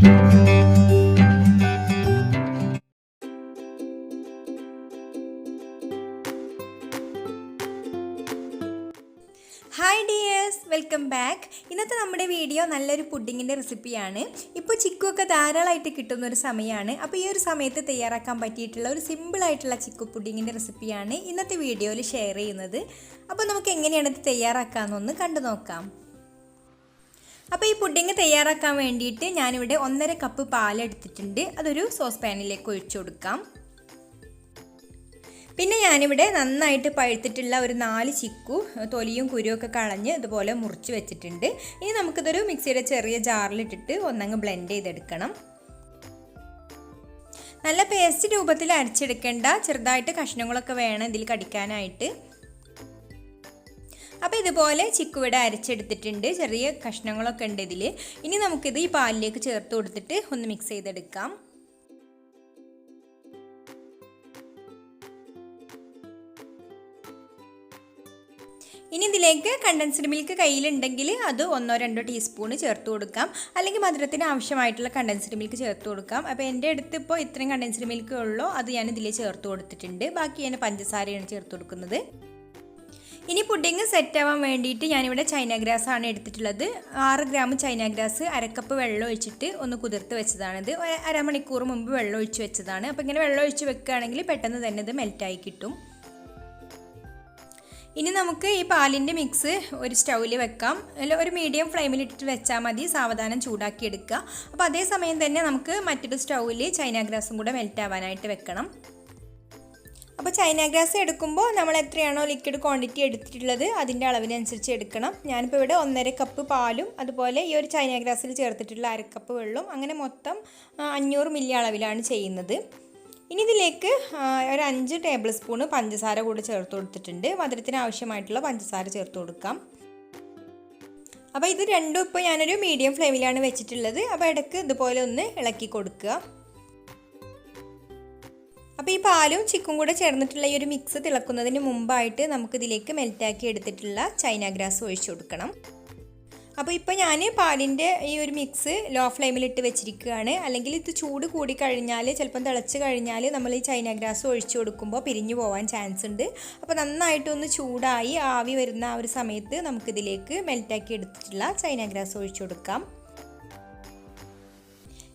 Hi dears, welcome back. ഇന്നത്തെ നമ്മുടെ video നല്ലൊരു പുഡിങ്ങിൻ്റെ റെസിപ്പിയാണ്. ഇപ്പോൾ ചിക്കു ഒക്കെ ധാരാളമായിട്ട് കിട്ടുന്ന ഒരു സമയമാണ്. അപ്പോൾ ഈ ഒരു സമയത്ത് തയ്യാറാക്കാൻ പറ്റിയിട്ടുള്ള ഒരു സിമ്പിളായിട്ടുള്ള ചിക്കു പുഡിങ്ങിൻ്റെ റെസിപ്പിയാണ് ഇന്നത്തെ വീഡിയോയിൽ ഷെയർ ചെയ്യുന്നത്. അപ്പോൾ നമുക്ക് എങ്ങനെയാണ് ഇത് തയ്യാറാക്കാമെന്നൊന്ന് കണ്ടു നോക്കാം. അപ്പോൾ ഈ പുഡിങ് തയ്യാറാക്കാൻ വേണ്ടിയിട്ട് ഞാനിവിടെ 1.5 കപ്പ് പാലെടുത്തിട്ടുണ്ട്. അതൊരു സോസ് പാനിലേക്ക് ഒഴിച്ചു കൊടുക്കാം. പിന്നെ ഞാനിവിടെ നന്നായിട്ട് പഴുത്തിട്ടുള്ള ഒരു 4 ചിക്കു തൊലിയും കുരുവൊക്കെ കളഞ്ഞ് ഇതുപോലെ മുറിച്ച് വെച്ചിട്ടുണ്ട്. ഇനി നമുക്കിതൊരു മിക്സിയുടെ ചെറിയ ജാറിലിട്ടിട്ട് ഒന്നങ്ങ് ബ്ലെൻഡ് ചെയ്തെടുക്കണം. നല്ല പേസ്റ്റ് രൂപത്തിൽ അരച്ചെടുക്കേണ്ട, ചെറുതായിട്ട് കഷ്ണങ്ങളൊക്കെ വേണം ഇതിൽ കടിക്കാനായിട്ട്. അപ്പോൾ ഇതുപോലെ ചിക്കു ഇവിടെ അരച്ചെടുത്തിട്ടുണ്ട്, ചെറിയ കഷ്ണങ്ങളൊക്കെ ഉണ്ട് ഇതിൽ. ഇനി നമുക്കിത് ഈ പാലിലേക്ക് ചേർത്ത് കൊടുത്തിട്ട് ഒന്ന് മിക്സ് ചെയ്തെടുക്കാം. ഇനി ഇതിലേക്ക് കണ്ടൻസ്ഡ് മിൽക്ക് കയ്യിലുണ്ടെങ്കിൽ അത് 1-2 ടീസ്പൂണ് ചേർത്ത് കൊടുക്കാം. അല്ലെങ്കിൽ മധുരത്തിന് ആവശ്യമായിട്ടുള്ള കണ്ടൻസ്ഡ് മിൽക്ക് ചേർത്ത് കൊടുക്കാം. അപ്പോൾ എൻ്റെ അടുത്ത് ഇപ്പോൾ ഇത്രയും കണ്ടൻസ്ഡ് മിൽക്ക് ഉള്ളൂ, അത് ഞാൻ ഇതിൽ ചേർത്ത് കൊടുത്തിട്ടുണ്ട്. ബാക്കി ഞാൻ പഞ്ചസാരയാണ് ചേർത്ത് കൊടുക്കുന്നത്. ഇനി പുഡിങ് സെറ്റ് ആവാൻ വേണ്ടിയിട്ട് ഞാനിവിടെ ചൈനാഗ്രാസ് ആണ് എടുത്തിട്ടുള്ളത്. 6 ഗ്രാം ചൈനാഗ്രാസ് 1/2 കപ്പ് വെള്ളം ഒഴിച്ചിട്ട് ഒന്ന് കുതിർത്ത് വെച്ചതാണിത്. അരമണിക്കൂർ മുമ്പ് വെള്ളം ഒഴിച്ച് വെച്ചതാണ്. അപ്പോൾ ഇങ്ങനെ വെള്ളം ഒഴിച്ച് വെക്കുകയാണെങ്കിൽ പെട്ടെന്ന് തന്നെ ഇത് മെൽറ്റായി കിട്ടും. ഇനി നമുക്ക് ഈ പാലിൻ്റെ മിക്സ് ഒരു സ്റ്റൗവിൽ വെക്കാം. അല്ല, ഒരു മീഡിയം ഫ്ലെയിമിലിട്ടിട്ട് വെച്ചാൽ മതി, സാവധാനം ചൂടാക്കി എടുക്കുക. അപ്പോൾ അതേസമയം തന്നെ നമുക്ക് മറ്റൊരു സ്റ്റൗവിൽ ചൈനാഗ്രാസും കൂടെ മെൽറ്റ് ആവാനായിട്ട് വെക്കണം. അപ്പോൾ ചൈനാഗ്രാസ് എടുക്കുമ്പോൾ നമ്മൾ എത്രയാണോ ലിക്വിഡ് ക്വാണ്ടിറ്റി എടുത്തിട്ടുള്ളത് അതിൻ്റെ അളവിനനുസരിച്ച് എടുക്കണം. ഞാനിപ്പോൾ ഇവിടെ 1.5 കപ്പ് പാലും അതുപോലെ ഈ ഒരു ചൈനാഗ്രാസിൽ ചേർത്തിട്ടുള്ള 1/2 കപ്പ് വെള്ളവും, അങ്ങനെ മൊത്തം 500 മില്ലി അളവിലാണ് ചെയ്യുന്നത്. ഇനി ഇതിലേക്ക് ഒരു 5 ടേബിൾ സ്പൂണ് പഞ്ചസാര കൂടി ചേർത്ത് കൊടുത്തിട്ടുണ്ട്. മധുരത്തിന് ആവശ്യമായിട്ടുള്ള പഞ്ചസാര ചേർത്ത് കൊടുക്കാം. അപ്പോൾ ഇത് രണ്ടും ഇപ്പോൾ ഞാനൊരു മീഡിയം ഫ്ലെയിമിലാണ് വെച്ചിട്ടുള്ളത്. അപ്പോൾ ഇടയ്ക്ക് ഇതുപോലെ ഒന്ന് ഇളക്കി കൊടുക്കുക. അപ്പോൾ ഈ പാലും ചിക്കും കൂടെ ചേർന്നിട്ടുള്ള ഈ ഒരു മിക്സ് തിളക്കുന്നതിന് മുമ്പായിട്ട് നമുക്കിതിലേക്ക് മെൽറ്റാക്കി എടുത്തിട്ടുള്ള ചൈനാഗ്രാസ് ഒഴിച്ചു കൊടുക്കണം. അപ്പോൾ ഇപ്പോൾ ഞാൻ പാലിൻ്റെ ഈ ഒരു മിക്സ് ലോ ഫ്ലെയിമിലിട്ട് വെച്ചിരിക്കുകയാണ്. അല്ലെങ്കിൽ ഇത് ചൂട് കൂടി കഴിഞ്ഞാൽ, ചിലപ്പം തിളച്ച് കഴിഞ്ഞാൽ നമ്മൾ ഈ ചൈനാഗ്രാസ് ഒഴിച്ചു കൊടുക്കുമ്പോൾ പിരിഞ്ഞു പോകാൻ ചാൻസ് ഉണ്ട്. അപ്പോൾ നന്നായിട്ടൊന്ന് ചൂടായി ആവി വരുന്ന ആ ഒരു സമയത്ത് നമുക്കിതിലേക്ക് മെൽറ്റാക്കി എടുത്തിട്ടുള്ള ചൈനാഗ്രാസ് ഒഴിച്ചു കൊടുക്കാം.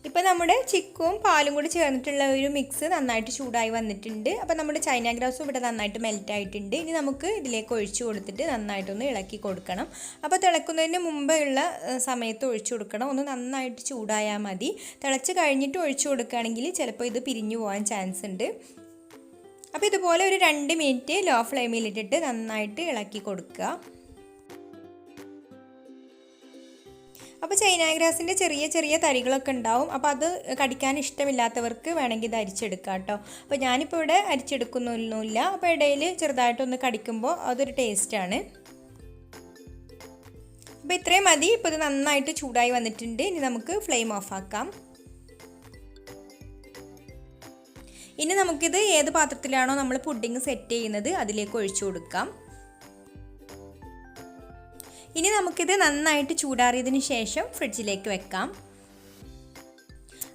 ഇപ്പോൾ നമ്മുടെ ചിക്കും പാലും കൂടി ചേർന്നിട്ടുള്ള ഒരു മിക്സ് നന്നായിട്ട് ചൂടായി വന്നിട്ടുണ്ട്. അപ്പോൾ നമ്മുടെ ചൈനാഗ്രാസും ഇവിടെ നന്നായിട്ട് മെൽറ്റ് ആയിട്ടുണ്ട്. ഇനി നമുക്ക് ഇതിലേക്ക് ഒഴിച്ചു കൊടുത്തിട്ട് നന്നായിട്ടൊന്ന് ഇളക്കി കൊടുക്കണം. അപ്പോൾ തിളക്കുന്നതിന് മുമ്പ് ഉള്ള സമയത്ത് ഒഴിച്ചു കൊടുക്കണം. ഒന്ന് നന്നായിട്ട് ചൂടായാൽ മതി. തിളച്ച് കഴിഞ്ഞിട്ട് ഒഴിച്ചു കൊടുക്കുകയാണെങ്കിൽ ചിലപ്പോൾ ഇത് പിരിഞ്ഞു പോകാൻ ചാൻസ് ഉണ്ട്. അപ്പോൾ ഇതുപോലെ ഒരു 2 മിനിറ്റ് ലോ ഫ്ലെയിമിലിട്ടിട്ട് നന്നായിട്ട് ഇളക്കി കൊടുക്കുക. അപ്പോൾ ചൈനാഗ്രാസിൻ്റെ ചെറിയ ചെറിയ തരികളൊക്കെ ഉണ്ടാവും. അപ്പോൾ അത് കടിക്കാൻ ഇഷ്ടമില്ലാത്തവർക്ക് വേണമെങ്കിൽ ഇത് അരിച്ചെടുക്കാം കേട്ടോ. അപ്പോൾ ഞാനിപ്പോൾ ഇവിടെ അരിച്ചെടുക്കുന്നൊന്നുമില്ല. അപ്പോൾ ഇടയിൽ ചെറുതായിട്ടൊന്ന് കടിക്കുമ്പോൾ അതൊരു ടേസ്റ്റാണ്. അപ്പോൾ ഇത്രയും മതി. ഇപ്പോൾ ഇത് നന്നായിട്ട് ചൂടായി വന്നിട്ടുണ്ട്. ഇനി നമുക്ക് ഫ്ലെയിം ഓഫ് ആക്കാം. ഇനി നമുക്കിത് ഏത് പാത്രത്തിലാണോ നമ്മൾ പുഡിങ് സെറ്റ് ചെയ്യുന്നത് അതിലേക്ക് ഒഴിച്ചു കൊടുക്കാം. ഇനി നമുക്കിത് നന്നായിട്ട് ചൂടാറിയതിന് ശേഷം ഫ്രിഡ്ജിലേക്ക് വെക്കാം.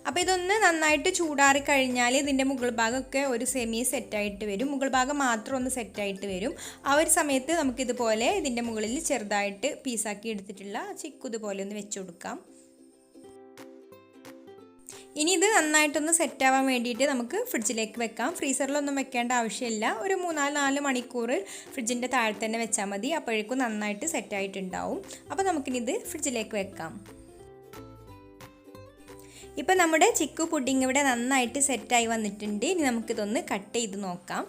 അപ്പോൾ ഇതൊന്ന് നന്നായിട്ട് ചൂടാറി കഴിഞ്ഞാൽ ഇതിൻ്റെ മുകൾ ഭാഗമൊക്കെ ഒരു സെമി സെറ്റായിട്ട് വരും. മുകൾ ഭാഗം മാത്രം ഒന്ന് സെറ്റായിട്ട് വരും. ആ ഒരു സമയത്ത് നമുക്കിതുപോലെ ഇതിൻ്റെ മുകളിൽ ചെറുതായിട്ട് പീസാക്കി എടുത്തിട്ടുള്ള ചിക്കു ഇതുപോലെ ഒന്ന് വെച്ച് കൊടുക്കാം. ഇനി ഇത് നന്നായിട്ടൊന്ന് സെറ്റാവാൻ വേണ്ടിയിട്ട് നമുക്ക് ഫ്രിഡ്ജിലേക്ക് വെക്കാം. ഫ്രീസറിലൊന്നും വെക്കേണ്ട ആവശ്യമില്ല. ഒരു 3-4 മണിക്കൂർ ഫ്രിഡ്ജിൻ്റെ താഴെ തന്നെ വെച്ചാൽ മതി. അപ്പോഴേക്കും നന്നായിട്ട് സെറ്റായിട്ടുണ്ടാവും. അപ്പോൾ നമുക്കിനി ഇത് ഫ്രിഡ്ജിലേക്ക് വെക്കാം. ഇപ്പോൾ നമ്മുടെ ചിക്കു പുഡിങ് ഇവിടെ നന്നായിട്ട് സെറ്റായി വന്നിട്ടുണ്ട്. ഇനി നമുക്കിതൊന്ന് കട്ട് ചെയ്ത് നോക്കാം.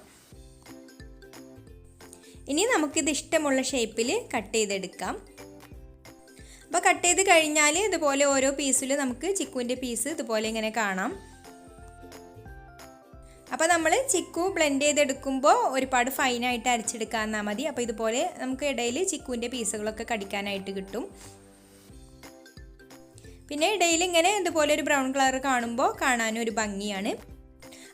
ഇനി നമുക്കിത് ഇഷ്ടമുള്ള ഷേപ്പിൽ കട്ട് ചെയ്തെടുക്കാം. അപ്പോൾ കട്ട് ചെയ്ത് കഴിഞ്ഞാൽ ഇതുപോലെ ഓരോ പീസിൽ നമുക്ക് ചിക്കുവിൻ്റെ പീസ് ഇതുപോലെ ഇങ്ങനെ കാണാം. അപ്പോൾ നമ്മൾ ചിക്കു ബ്ലെൻഡ് ചെയ്തെടുക്കുമ്പോൾ ഒരുപാട് ഫൈനായിട്ട് അരച്ചെടുക്കാമെന്നാൽ മതി. അപ്പോൾ ഇതുപോലെ നമുക്ക് ഇടയിൽ ചിക്കുവിൻ്റെ പീസുകളൊക്കെ കടിക്കാനായിട്ട് കിട്ടും. പിന്നെ ഇടയിൽ ഇങ്ങനെ ഇതുപോലെ ഒരു ബ്രൗൺ കളർ കാണുമ്പോൾ കാണാനും ഒരു ഭംഗിയാണ്.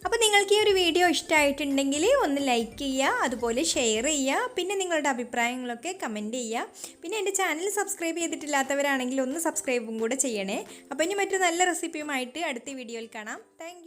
അപ്പോൾ നിങ്ങൾക്ക് ഈ ഒരു വീഡിയോ ഇഷ്ടമായിട്ടുണ്ടെങ്കിൽ ഒന്ന് ലൈക്ക് ചെയ്യുക, അതുപോലെ ഷെയർ ചെയ്യുക, പിന്നെ നിങ്ങളുടെ അഭിപ്രായങ്ങളൊക്കെ കമൻറ്റ് ചെയ്യുക. പിന്നെ എൻ്റെ ചാനൽ സബ്സ്ക്രൈബ് ചെയ്തിട്ടില്ലാത്തവരാണെങ്കിൽ ഒന്ന് സബ്സ്ക്രൈബും കൂടെ ചെയ്യണേ. അപ്പോൾ ഇനി മറ്റൊരു നല്ല റെസിപ്പിയുമായിട്ട് അടുത്ത വീഡിയോയിൽ കാണാം. താങ്ക്